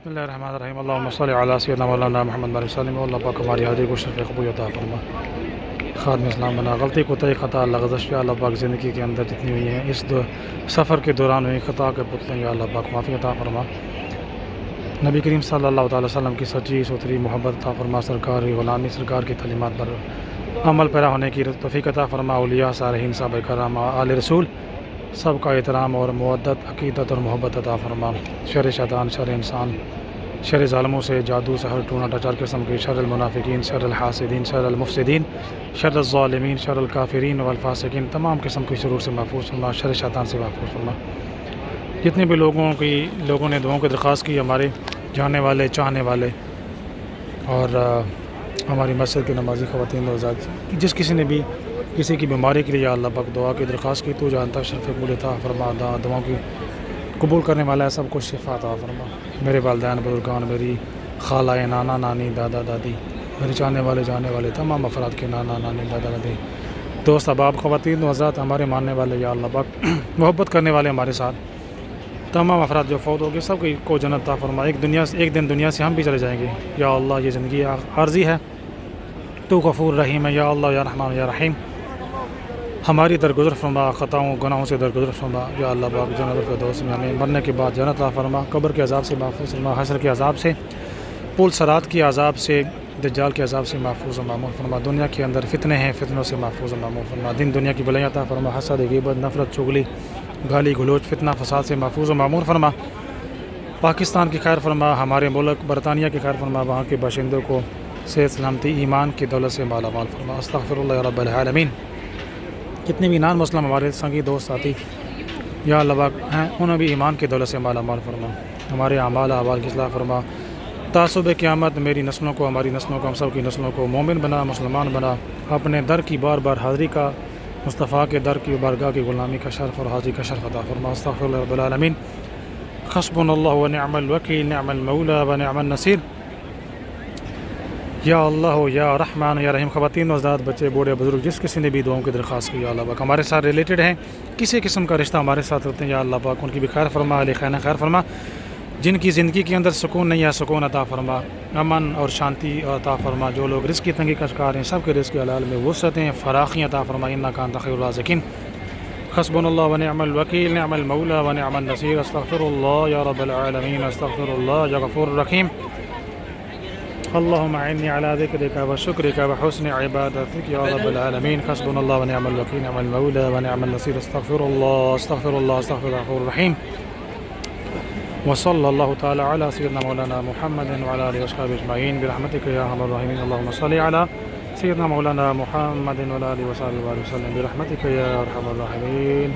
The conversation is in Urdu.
بسم اللہ الرحمن الرحیم اللہم صلی علی سیدنا مولانا محمد علیہ وسلم. اللہ پاک ہماری حاضری کو شرف قبول عطا فرما. خادم اسلام بنا غلطی کوتاہی خطا لغزش یا اللہ پاک زندگی کے اندر جتنی ہوئی ہیں اس سفر کے دوران ہوئی خطا کے پتلے یا اللہ پاک معافی عطا فرما. نبی کریم صلی اللہ تعالی وسلم کی سچی ستھری محبت عطا فرما. سرکار غلامی سرکار کی تعلیمات پر عمل پیرا ہونے کی توفیق عطا فرما. اولیاء صالحین صحابہ کرام آل رسول سب کا احترام اور مودت عقیدت اور محبت عطا فرما. شر شیطان شر انسان شر ظالموں سے جادو سحر ٹونا ٹچار قسم کی شر المنافقین شر الحاسدین شر المفسدین شر الظالمین شر الکافرین والفاسقین تمام قسم کی شرور سے محفوظ فرما. شر شیطان سے محفوظ فرما. جتنے بھی لوگوں نے دعاؤں کی درخواست کی ہمارے جاننے والے چاہنے والے اور ہماری مسجد کے نمازی خواتین و حضرات جس کسی نے بھی کسی کی بیماری کے لیے یا اللہ پاک دعا کی درخواست کی تو جانتا شرف قبول عطا فرما. دعاؤں کی قبول کرنے والا ہے سب کو شفا عطا فرما. میرے والدین بزرگان میری خالہ نانا نانی دادا دادی میرے چاہنے والے جانے والے تمام افراد کے نانا نانی دادا دادی دوست احباب خواتین و حضرات ہمارے ماننے والے یا اللہ پاک محبت کرنے والے ہمارے ساتھ تمام افراد جو فوت ہو گئے سب کو جنت عطا فرما. ایک دن دنیا سے ہم بھی چلے جائیں گے. یا اللہ یہ زندگی عارضی ہے تو غفور رحیم ہے. یا اللہ یا رحمان یا رحیم ہماری درگزر فرما. خطاؤں گناہوں سے درگزر فرما. یا اللہ پاک جنت الفردوس میں ہمیں مرنے کے بعد جنت عطا فرما. قبر کے عذاب سے محفوظ فرما. حشر کے عذاب سے پل صراط کے عذاب سے دجال کے عذاب سے محفوظ و معمول فرما. دنیا کے اندر فتنے ہیں فتنوں سے محفوظ و معمول فرما. دین دنیا کی بلائیاں عطا فرما. حسد غیبت نفرت چغلی گالی گلوچ فتنہ فساد سے محفوظ و معمول فرما. پاکستان کی خیر فرما. ہمارے ملک برطانیہ کی خیر فرما. وہاں کے باشندوں کو صحت سلامتی ایمان کی دولت سے مالا مال فرما. استغفر اللہ رب العالمین. کتنے بھی نان مسلم ہمارے سنگی دوست ساتھی یا اللہ پاک ہیں انہیں بھی ایمان کی دولت سے مالا مال فرما. ہمارے اعمال احوال کی اصلاح فرما. تعصب قیامت میری نسلوں کو ہماری نسلوں کو ہم سب کی نسلوں کو مومن بنا مسلمان بنا. اپنے در کی بار بار حاضری کا مصطفیٰ کے در کی بارگاہ کی غلامی کا شرف اور حاضری کا شرف عطا فرما. استغفر اللہ رب العالمین. حسبنا اللہ و نعم الوکیل نعم المولا و نعم النصیر. یا اللہ یا رحمان یا رحیم. خواتین و حضرات بچے بوڑھے بزرگ جس کسی نے بھی دعاؤں کی درخواست کی یا اللہ پاک ہمارے ساتھ ریلیٹڈ ہیں کسی قسم کا رشتہ ہمارے ساتھ رکھتے ہیں یا اللہ پاک ان کی بھی خیر فرما. علی خیر خیر فرما. جن کی زندگی کے اندر سکون نہیں ہے سکون عطا فرما. امن اور شانتی عطا فرما. جو لوگ رزق کی تنگی کا شکار ہیں سب کے رزق کے حلال میں وسعتیں فراخی عطا فرما. انک انت خیر الرازقین. حسبنا اللہ و نعم الوکیل نعم المولا و نعم النصیر. استغفر اللہ یا رب العالمین. استغفر اللہ یا غفور الرحیم. اللهم اعني على ذكرك وشكرك وحسن عبادتك يا رب العالمين. حسبنا الله ونعم الوكيل نعم المولى ونعم النصير. استغفر الله استغفر الله استغفر الله الغفور الرحيم. وصلى الله تعالى على سيدنا مولانا محمد وعلى اله وصحبه اجمعين برحمتك يا ارحم الراحمين. اللهم صل على سيدنا مولانا محمد وعلى اله وصحبه وسلم برحمتك يا ارحم الراحمين.